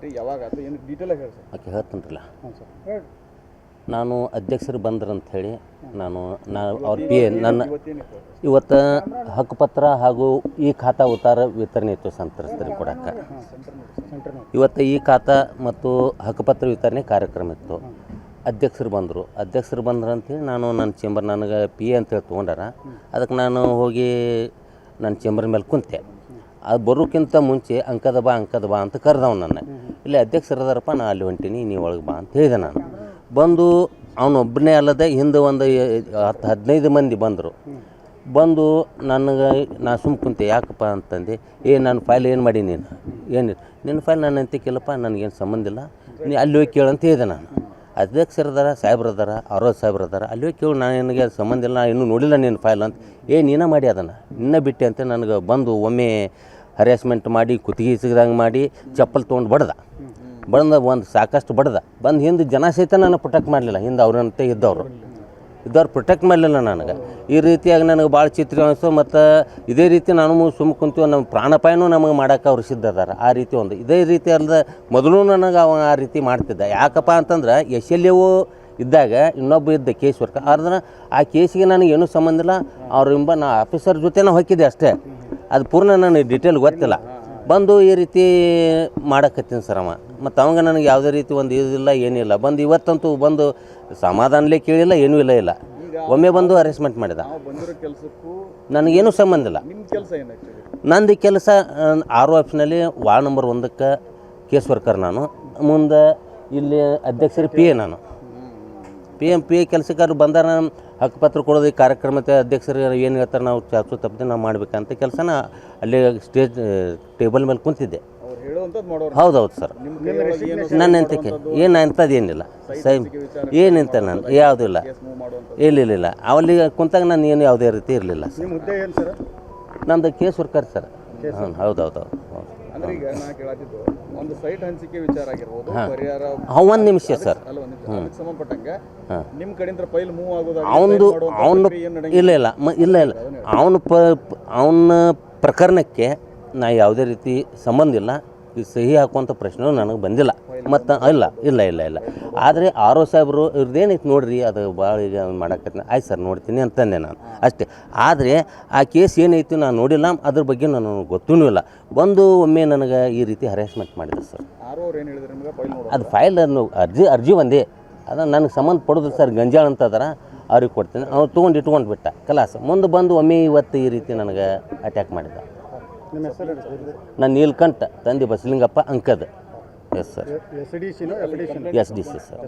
ಆಯ್ತು ರೀ, ಯಾವಾಗ ಆಯ್ತು ಏನು ಡೀಟೇಲಾಗಿ ಹೇಳಿ ಸರ್. ಓಕೆ, ಹೇಳ್ತೀನಿರಲ್ಲ. ಹಾಂ ಸರ್ ಹೇಳಿ. ನಾನು ಅಧ್ಯಕ್ಷರು ಬಂದ್ರಂತ ಹೇಳಿ ನಾನು ಅವ್ರ ಪಿ ಎ ನನ್ನ ಇವತ್ತು ಹಕ್ಕುಪತ್ರ ಹಾಗೂ ಈ ಖಾತಾ ಉತ್ತಾರ ವಿತರಣೆ ಇತ್ತು ಸಂತ್ರಸ್ತರಿಗೆ ಕೊಡೋಕ್ಕೆ. ಇವತ್ತು ಈ ಖಾತಾ ಮತ್ತು ಹಕ್ಕುಪತ್ರ ವಿತರಣೆ ಕಾರ್ಯಕ್ರಮ ಇತ್ತು. ಅಧ್ಯಕ್ಷರು ಬಂದ್ರಂತೇಳಿ ನಾನು ನನ್ನ ಚೇಂಬರ್ ನನಗೆ ಪಿ ಎ ಅಂತೇಳಿ ತೊಗೊಂಡಾರ. ಅದಕ್ಕೆ ನಾನು ಹೋಗಿ ನನ್ನ ಚೇಂಬರ್ ಮೇಲೆ ಕುಂತೆ. ಅದು ಬರೋಕ್ಕಿಂತ ಮುಂಚೆ ಅಂಕದ ಬಾ ಅಂತ ಕರೆದವ್ ನನ್ನ. ಇಲ್ಲಿ ಅಧ್ಯಕ್ಷರು ಅದಾರಪ್ಪ, ನಾ ಅಲ್ಲಿ ಹೊಂಟೀನಿ, ನೀವು ಒಳಗೆ ಬಾ ಅಂತ ಹೇಳಿದೆ. ನಾನು ಬಂದು ಅವನೊಬ್ಬನೇ ಅಲ್ಲದೆ ಹಿಂದೆ ಒಂದು 10-15 ಮಂದಿ ಬಂದು ನನಗೆ ನಾ ಸುಮ್ಮ ಕುಂತೆ. ಯಾಕಪ್ಪ ಅಂತಂದು, ನನ್ನ ಫೈಲ್ ಏನು ಮಾಡಿ ನೀನು ಏನಿಲ್ಲ, ನಿನ್ನ ಫೈಲ್ ನಾನು ಅಂತಿಕ್ಕಿಲ್ಲಪ್ಪ, ನನಗೇನು ಸಂಬಂಧ ಇಲ್ಲ, ನೀ ಅಲ್ಲಿ ಹೋಗಿ ಕೇಳಂತ ಹೇಳಿದೆ. ನಾನು ಅಧ್ಯಕ್ಷರದಾರ ಸಾಹೇಬ್ರದಾರ ಸಾಹೇಬ್ರದಾರ ಅಲ್ಲಿ ಹೋಗಿ ಕೇಳು, ನಾನು ನನಗೆ ಸಂಬಂಧ ಇಲ್ಲ, ನಾ ಇನ್ನೂ ನೋಡಿಲ್ಲ ನಿನ್ನ ಫೈಲ್ ಅಂತ. ನೀನೇ ಮಾಡಿ ಅದನ್ನು ಇನ್ನೂ ಬಿಟ್ಟೆ ಅಂತ ನನಗೆ ಬಂದು ಒಮ್ಮೆ ಹರ್ಯಾಸ್ಮೆಂಟ್ ಮಾಡಿ ಕುತ್ತಿಗೆ ಸಿಗದಂಗೆ ಮಾಡಿ ಚಪ್ಪಲ್ ತೊಗೊಂಡು ಬಡ್ದ ಒಂದು ಸಾಕಷ್ಟು ಬಂದು ಹಿಂದೆ ಜನ ಸಹಿತ ನಾನು ಪ್ರೊಟೆಕ್ಟ್ ಮಾಡಲಿಲ್ಲ. ಹಿಂದೆ ಅವ್ರಂತೆ ಇದ್ದವ್ರು ಪ್ರೊಟೆಕ್ಟ್ ಮಾಡಲಿಲ್ಲ ನನಗೆ. ಈ ರೀತಿಯಾಗಿ ನನಗೆ ಭಾಳ ಚಿತ್ರ ಅನಿಸ್ತು. ಮತ್ತು ಇದೇ ರೀತಿ ನಾನು ಸುಮ್ಮ ಕುಂತೀವಿ, ನಮ್ಮ ಪ್ರಾಣಾಪಾಯನೂ ನಮಗೆ ಮಾಡೋಕೆ ಅವ್ರು ಸಿದ್ಧ ಅದಾರ. ಆ ರೀತಿ ಒಂದು ಇದೇ ರೀತಿ ಅಲ್ಲದೆ ಮೊದಲು ನನಗೆ ಅವ ಆ ರೀತಿ ಮಾಡ್ತಿದ್ದ. ಯಾಕಪ್ಪ ಅಂತಂದ್ರೆ SLO ಇದ್ದಾಗ ಇನ್ನೊಬ್ಬ ಇದ್ದ ಕೇಸ್ ವರ್ಕ. ಆದ್ರೆ ಆ ಕೇಸಿಗೆ ನನಗೇನು ಸಂಬಂಧ ಇಲ್ಲ. ಅವ್ರ ನಾ ಆಫೀಸರ್ ಜೊತೆ ಹೋಗಿದ್ದೆ ಅಷ್ಟೇ. ಅದು ಪೂರ್ಣ ನನಗೆ ಡೀಟೇಲ್ ಗೊತ್ತಿಲ್ಲ. ಬಂದು ಈ ರೀತಿ ಮಾಡಕತ್ತೀನಿ ಸರ್ ಅವ. ಮತ್ತು ಅವಾಗ ನನಗೆ ಯಾವುದೇ ರೀತಿ ಒಂದು ಇದಿಲ್ಲ, ಏನಿಲ್ಲ. ಇವತ್ತಂತೂ ಬಂದು ಸಮಾಧಾನಲೇ ಕೇಳಿಲ್ಲ, ಏನೂ ಇಲ್ಲ. ಒಮ್ಮೆ ಬಂದು ಅರೇಂಜ್ಮೆಂಟ್ ಮಾಡಿದ. ನನಗೇನು ಸಂಬಂಧ ಇಲ್ಲ. ನಂದು ಕೆಲಸ RO ಆಫೀಸ್ನಲ್ಲಿ ವಾರ್ಡ್ ನಂಬರ್ 1ಕ್ಕೆ ಕೇಸ್ ವರ್ಕರ್ ನಾನು. ಮುಂದೆ ಇಲ್ಲಿ ಅಧ್ಯಕ್ಷರು PA ನಾನು. PA ಕೆಲಸಗಾರರು ಬಂದಾರ. ಹಕ್ಕುಪತ್ರ ಕೊಡೋದು ಈ ಕಾರ್ಯಕ್ರಮಕ್ಕೆ ಅಧ್ಯಕ್ಷರು ಏನು ಹೇಳ್ತಾರೆ ನಾವು ಚಾಚು ತಪ್ಪದೆ ನಾವು ಮಾಡಬೇಕಂತ ಕೆಲಸನ ಅಲ್ಲಿ ಸ್ಟೇಜ್ ಟೇಬಲ್ ಮೇಲೆ ಕುಂತಿದ್ದೆ. ಹೌದೌದು ಸರ್. ನನ್ನ ಎಂತಕ್ಕೆ ಏನು ಅಂಥದ್ದು ಏನಿಲ್ಲ ಸೈಮ್ ಏನಿಂತ ನಾನು ಯಾವುದೂ ಇಲ್ಲ. ಇಲ್ಲ ಅವಲ್ಲಿ ಕುಂತಾಗ ನಾನು ಏನು ಯಾವುದೇ ರೀತಿ ಇರಲಿಲ್ಲ ಸರ್. ನಂದು ಕೇಸ್ ವರ್ಕರ್ ಸರ್. ಹೌದೌದು. ಒಂದು ಸೈಟ್ ಹಂಚಿಕೆ ವಿಚಾರ ಆಗಿರ್ಬೋದು, ಪರಿಹಾರ. ಒಂದು ನಿಮಿಷ ಸರ್. ಸಂಬಂಧಪಟ್ಟಂಗೆ ನಿಮ್ಮ ಕಡೆಯಿಂದ ಫೈಲ್ ಮೂವ್ ಆಗೋದು ಅವನು ಇಲ್ಲ ಅವನ ಪ್ರಕರಣಕ್ಕೆ ನಾ ಯಾವುದೇ ರೀತಿ ಸಂಬಂಧ ಇಲ್ಲ. ಈ ಸಹಿ ಹಾಕುವಂಥ ಪ್ರಶ್ನೆ ನನಗೆ ಬಂದಿಲ್ಲ. ಮತ್ತು ಇಲ್ಲ. ಆದರೆ RO ಸಾಹೇಬರು ಇವ್ರದ್ದೇನೈತೆ ನೋಡಿರಿ, ಅದು ಭಾಳ ಈಗ ಮಾಡಕ್ಕೆ ಆಯ್ತು ಸರ್ ನೋಡ್ತೀನಿ ಅಂತಂದೆ ನಾನು ಅಷ್ಟೇ. ಆದರೆ ಆ ಕೇಸ್ ಏನೈತಿ ನಾನು ನೋಡಿಲ್ಲ, ಅದ್ರ ಬಗ್ಗೆ ನನಗೆ ಗೊತ್ತೂ ಇಲ್ಲ. ಬಂದು ಒಮ್ಮೆ ನನಗೆ ಈ ರೀತಿ ಹರಾಸ್ಮೆಂಟ್ ಮಾಡಿದ್ರು ಸರ್. ಅದು ಫೈಲ್ ಅರ್ಜಿ ಒಂದೇ, ಅದು ನನಗೆ ಸಂಬಂಧ ಪಡೋದು ಸರ್. ಗಂಜಾಳ ಅಂತ ಅದಾರ, ಅವ್ರಿಗೆ ಕೊಡ್ತೀನಿ. ಅವ್ರು ತೊಗೊಂಡು ಇಟ್ಕೊಂಡು ಬಿಟ್ಟ ಕಲಾಸ. ಮುಂದೆ ಬಂದು ಒಮ್ಮೆ ಇವತ್ತು ಈ ರೀತಿ ನನಗೆ ಅಟ್ಯಾಕ್ ಮಾಡಿದ. ನಾನು ನೀಲ್ಕಂಠ, ತಂದೆ ಬಸಲಿಂಗಪ್ಪ ಅಂಕದ. Yes sir. SDC sir.